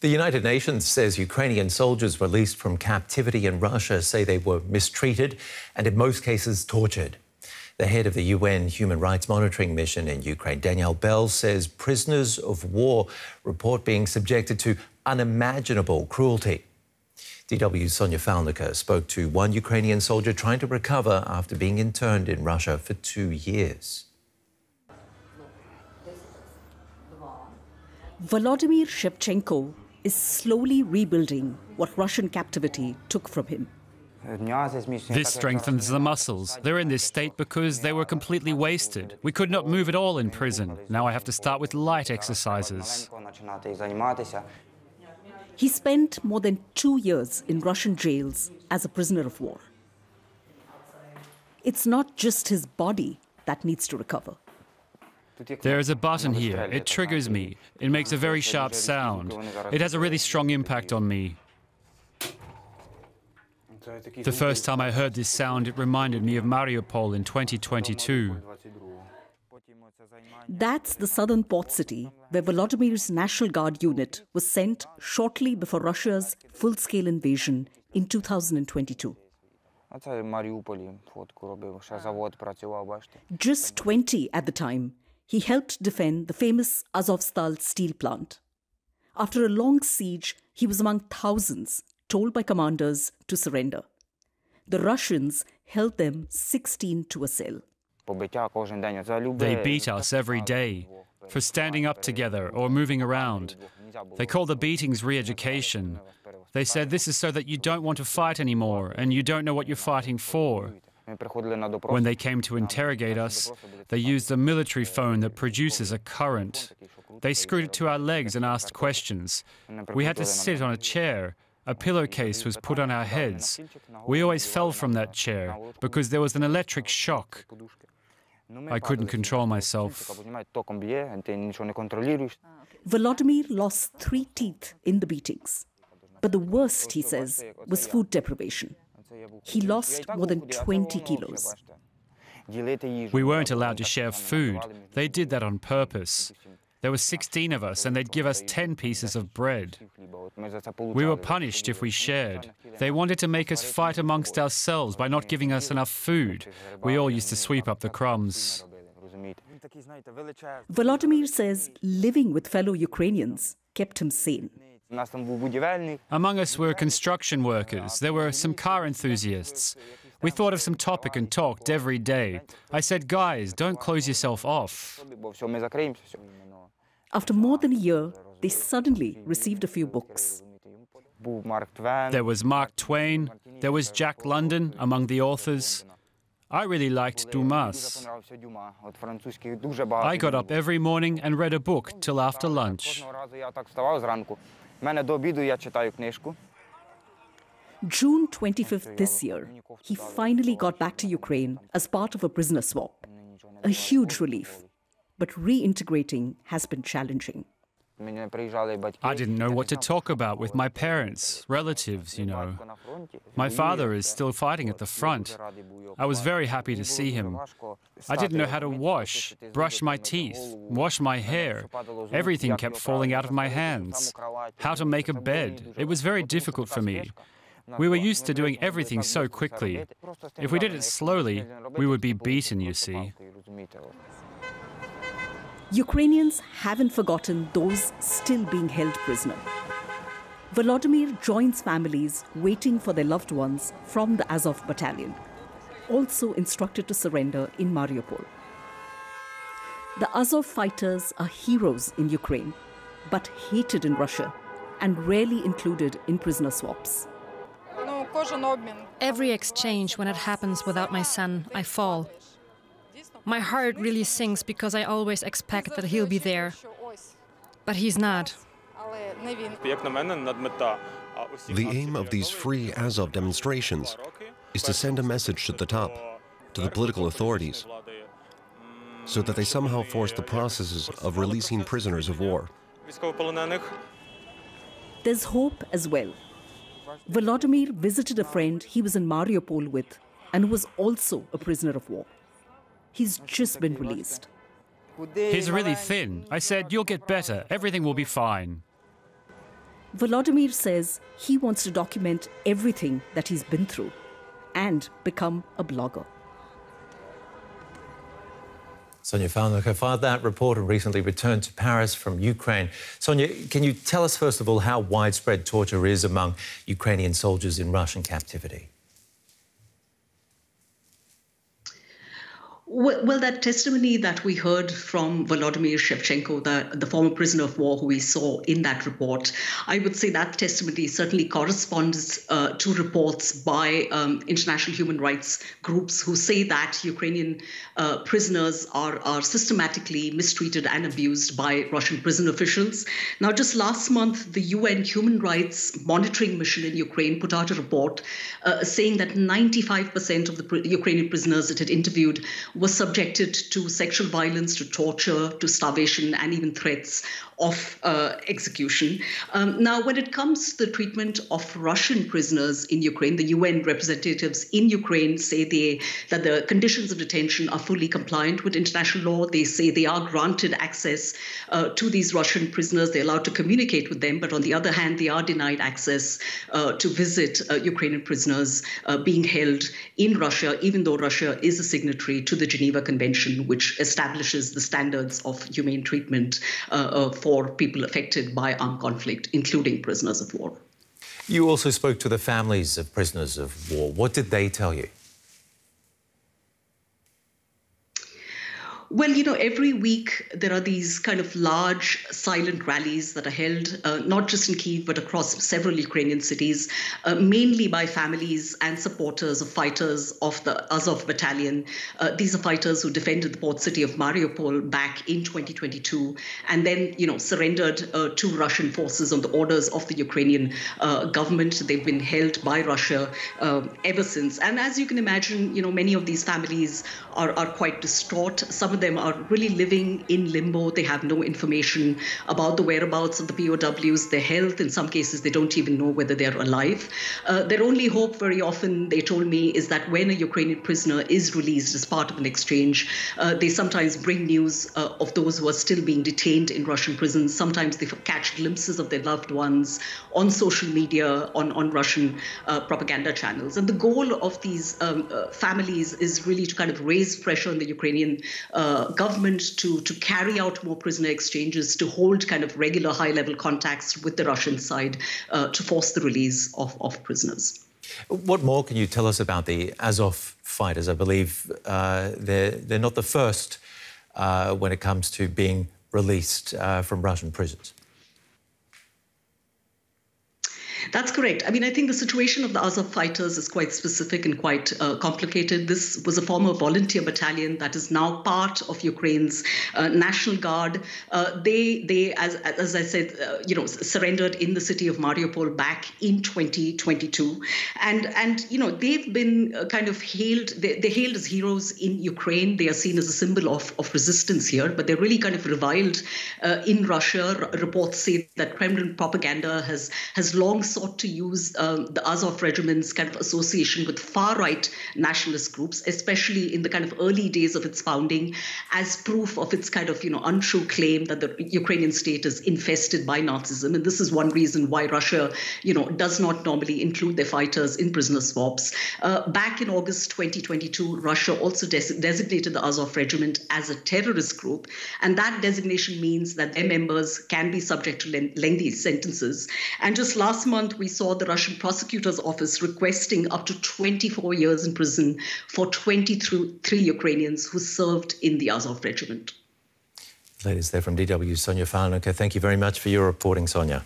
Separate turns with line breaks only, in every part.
The United Nations says Ukrainian soldiers released from captivity in Russia say they were mistreated and in most cases tortured. The head of the UN Human Rights Monitoring Mission in Ukraine, Danielle Bell, says prisoners of war report being subjected to unimaginable cruelty. DW's Sonia Phalnikar spoke to one Ukrainian soldier trying to recover after being interned in Russia for 2 years.
Volodymyr Shevchenko is slowly rebuilding what Russian captivity took from him.
This strengthens the muscles. They're in this state because they were completely wasted. We could not move at all in prison. Now I have to start with light exercises.
He spent more than 2 years in Russian jails as a prisoner of war. It's not just his body that needs to recover.
There is a button here. It triggers me. It makes a very sharp sound. It has a really strong impact on me. The first time I heard this sound, it reminded me of Mariupol in 2022.
That's the southern port city where Volodymyr's National Guard unit was sent shortly before Russia's full-scale invasion in 2022. Just 20 at the time, he helped defend the famous Azovstal steel plant. After a long siege, he was among thousands told by commanders to surrender. The Russians held them 16 to a cell.
They beat us every day for standing up together or moving around. They call the beatings re-education. They said this is so that you don't want to fight anymore and you don't know what you're fighting for. When they came to interrogate us, they used a military phone that produces a current. They screwed it to our legs and asked questions. We had to sit on a chair. A pillowcase was put on our heads. We always fell from that chair because there was an electric shock. I couldn't control myself.
Volodymyr lost 3 teeth in the beatings. But the worst, he says, was food deprivation. He lost more than 20 kilos.
We weren't allowed to share food. They did that on purpose. There were 16 of us, and they'd give us 10 pieces of bread. We were punished if we shared. They wanted to make us fight amongst ourselves by not giving us enough food. We all used to sweep up the crumbs.
Volodymyr says living with fellow Ukrainians kept him sane.
Among us were construction workers. There were some car enthusiasts. We thought of some topic and talked every day. I said, guys, don't close yourself off.
After more than a year, they suddenly received a few books.
There was Mark Twain. There was Jack London among the authors. I really liked Dumas. I got up every morning and read a book till after lunch.
June 25th this year, he finally got back to Ukraine as part of a prisoner swap. A huge relief. But reintegrating has been challenging.
I didn't know what to talk about with my parents, relatives, you know. My father is still fighting at the front. I was very happy to see him. I didn't know how to wash, brush my teeth, wash my hair. Everything kept falling out of my hands. How to make a bed. It was very difficult for me. We were used to doing everything so quickly. If we did it slowly, we would be beaten, you see.
Ukrainians haven't forgotten those still being held prisoner. Volodymyr joins families waiting for their loved ones from the Azov battalion, also instructed to surrender in Mariupol. The Azov fighters are heroes in Ukraine, but hated in Russia and rarely included in prisoner swaps.
Every exchange, when it happens without my son, I fall. My heart really sinks because I always expect that he'll be there. But he's not.
The aim of these free Azov demonstrations is to send a message to the top, to the political authorities, so that they somehow force the processes of releasing prisoners of war.
There's hope as well. Volodymyr visited a friend he was in Mariupol with and who was also a prisoner of war. He's just been released.
He's really thin. I said, you'll get better. Everything will be fine.
Volodymyr says he wants to document everything that he's been through and become a blogger.
Sonia Phalnikar filed that report and recently returned to Paris from Ukraine. Sonia, can you tell us, first of all, how widespread torture is among Ukrainian soldiers in Russian captivity?
Well, that testimony that we heard from Volodymyr Shevchenko, the former prisoner of war who we saw in that report, I would say that testimony certainly corresponds to reports by international human rights groups who say that Ukrainian prisoners are systematically mistreated and abused by Russian prison officials. Now, just last month, the UN Human Rights Monitoring Mission in Ukraine put out a report saying that 95% of the Ukrainian prisoners it had interviewed were subjected to sexual violence, to torture, to starvation, and even threats of execution. Now, when it comes to the treatment of Russian prisoners in Ukraine, the UN representatives in Ukraine say that the conditions of detention are fully compliant with international law. They say they are granted access to these Russian prisoners. They're allowed to communicate with them. But on the other hand, they are denied access to visit Ukrainian prisoners being held in Russia, even though Russia is a signatory to the Geneva Convention, which establishes the standards of humane treatment for people affected by armed conflict, including prisoners of war.
You also spoke to the families of prisoners of war. What did they tell you?
Well, you know, every week there are these kind of large silent rallies that are held, not just in Kyiv, but across several Ukrainian cities, mainly by families and supporters of fighters of the Azov battalion. These are fighters who defended the port city of Mariupol back in 2022 and then, you know, surrendered to Russian forces on the orders of the Ukrainian government. They've been held by Russia ever since. And as you can imagine, you know, many of these families are quite distraught. Some of them are really living in limbo. They have no information about the whereabouts of the POWs, their health. In some cases, they don't even know whether they're alive. Their only hope, very often, they told me, is that when a Ukrainian prisoner is released as part of an exchange, they sometimes bring news of those who are still being detained in Russian prisons. Sometimes they catch glimpses of their loved ones on social media, on Russian propaganda channels. And the goal of these families is really to kind of raise pressure on the Ukrainian government to carry out more prisoner exchanges, to hold kind of regular high-level contacts with the Russian side to force the release of prisoners.
What more can you tell us about the Azov fighters? I believe they're not the first when it comes to being released from Russian prisons.
That's correct. I mean, I think the situation of the Azov fighters is quite specific and quite complicated. This was a former volunteer battalion that is now part of Ukraine's National Guard. They, as I said, you know, surrendered in the city of Mariupol back in 2022, and you know, they've been kind of hailed. They're hailed as heroes in Ukraine. They are seen as a symbol of resistance here, but they're really kind of reviled in Russia. Reports say that Kremlin propaganda has long sought to use the Azov regiment's kind of association with far-right nationalist groups, especially in the kind of early days of its founding, as proof of its kind of, you know, untrue claim that the Ukrainian state is infested by Nazism. And this is one reason why Russia, you know, does not normally include their fighters in prisoner swaps. Back in August 2022, Russia also designated the Azov regiment as a terrorist group. And that designation means that their members can be subject to lengthy sentences. And just last month, we saw the Russian prosecutor's office requesting up to 24 years in prison for 23 Ukrainians who served in the Azov regiment.
Latest there from DW, Sonia Phalnikar. Thank you very much for your reporting, Sonia.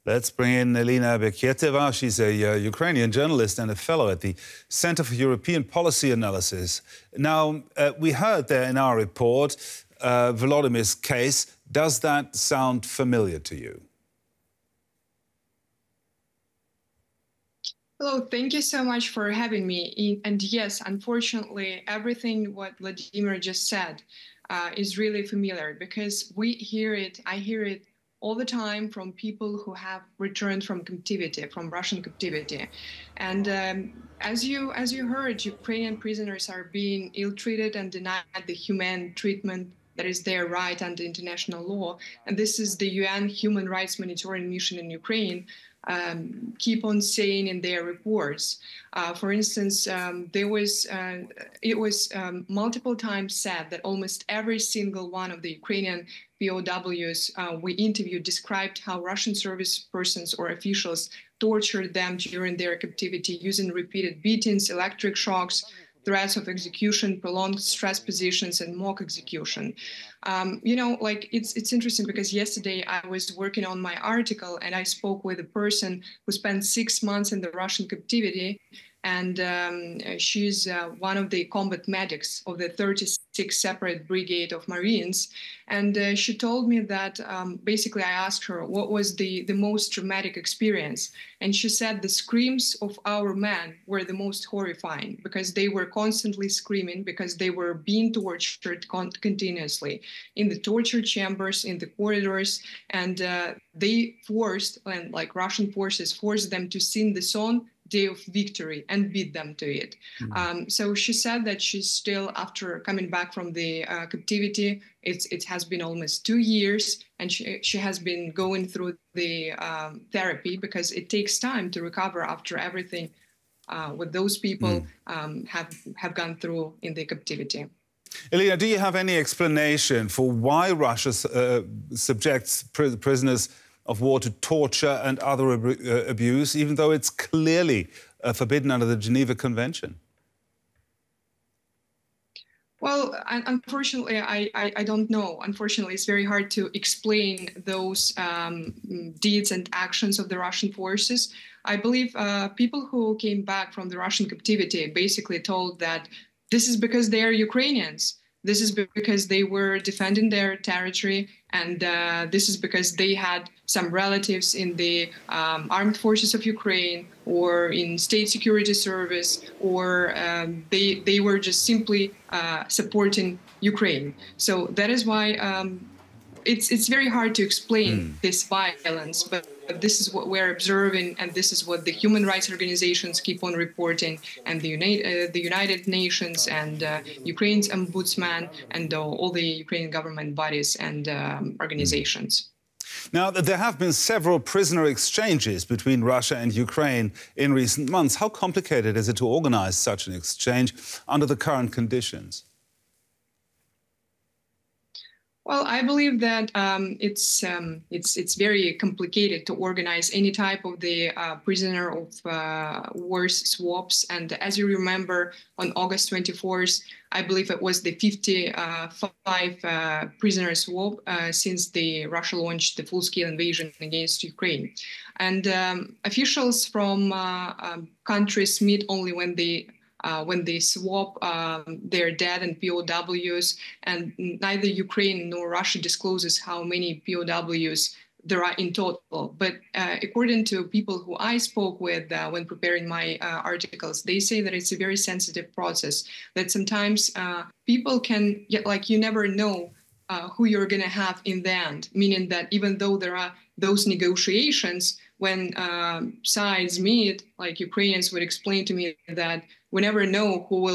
Let's bring in Elena Bekieteva. She's a Ukrainian journalist and a fellow at the Center for European Policy Analysis. Now, we heard there in our report Volodymyr's case. Does that sound familiar to you?
Hello, thank you so much for having me. And yes, unfortunately, everything what Vladimir just said is really familiar because I hear it all the time from people who have returned from captivity, from Russian captivity. And as you heard, Ukrainian prisoners are being ill-treated and denied the humane treatment that is their right under international law. And this is the UN Human Rights Monitoring Mission in Ukraine keep on saying in their reports. For instance, it was multiple times said that almost every single one of the Ukrainian POWs we interviewed described how Russian service persons or officials tortured them during their captivity using repeated beatings, electric shocks, threats of execution, prolonged stress positions, and mock execution. You know, like it's interesting because yesterday I was working on my article and I spoke with a person who spent 6 months in the Russian captivity, and she's one of the combat medics of the 36th Separate Brigade of Marines. And she told me that basically I asked her what was the most traumatic experience. And she said the screams of our men were the most horrifying because they were constantly screaming because they were being tortured continuously in the torture chambers, in the corridors. And they forced, and like Russian forces forced them to sing the song Day of Victory and beat them to it. So she said that she's still, after coming back from the captivity, it has been almost 2 years, and she has been going through the therapy because it takes time to recover after everything what those people have gone through in the captivity.
Elena, do you have any explanation for why Russia subjects prisoners of war to torture and other abuse, even though it's clearly forbidden under the Geneva Convention?
Well, unfortunately, I don't know. Unfortunately, it's very hard to explain those deeds and actions of the Russian forces. I believe people who came back from the Russian captivity basically told that this is because they are Ukrainians. This is because they were defending their territory, and this is because they had some relatives in the armed forces of Ukraine or in state security service, or they were just simply supporting Ukraine. So that is why it's very hard to explain this violence, but this is what we're observing, and this is what the human rights organizations keep on reporting, and the United Nations and Ukraine's ombudsman and all the Ukrainian government bodies and organizations.
Now, there have been several prisoner exchanges between Russia and Ukraine in recent months. How complicated is it to organize such an exchange under the current conditions?
Well, I believe that it's very complicated to organize any type of the prisoner of wars swaps. And as you remember, on August 24th, I believe it was the 55 prisoner swap since Russia launched the full-scale invasion against Ukraine. And officials from countries meet only when they swap their dead and POWs, and neither Ukraine nor Russia discloses how many POWs there are in total. But according to people who I spoke with when preparing my articles, they say that it's a very sensitive process, that sometimes people can, like, you never know who you're going to have in the end, meaning that even though there are those negotiations, when sides meet, like Ukrainians would explain to me that we never know who we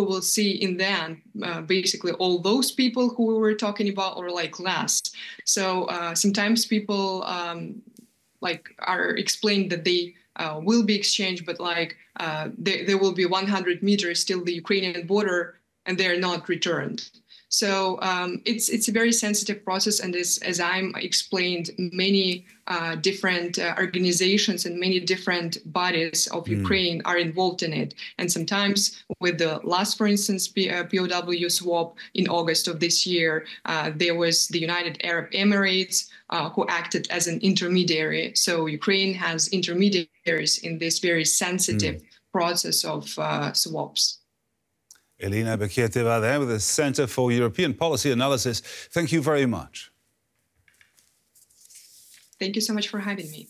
will see in the end, basically all those people who we were talking about, or like less. So sometimes people are explained that they will be exchanged, but like there will be 100 meters till the Ukrainian border and they're not returned. So it's a very sensitive process, and as I'm explained, many different organizations and many different bodies of Ukraine are involved in it. And sometimes with the last, for instance, POW swap in August of this year, there was the United Arab Emirates who acted as an intermediary. So Ukraine has intermediaries in this very sensitive process of swaps.
Elena Beketeva there with the Center for European Policy Analysis. Thank you very much.
Thank you so much for having me.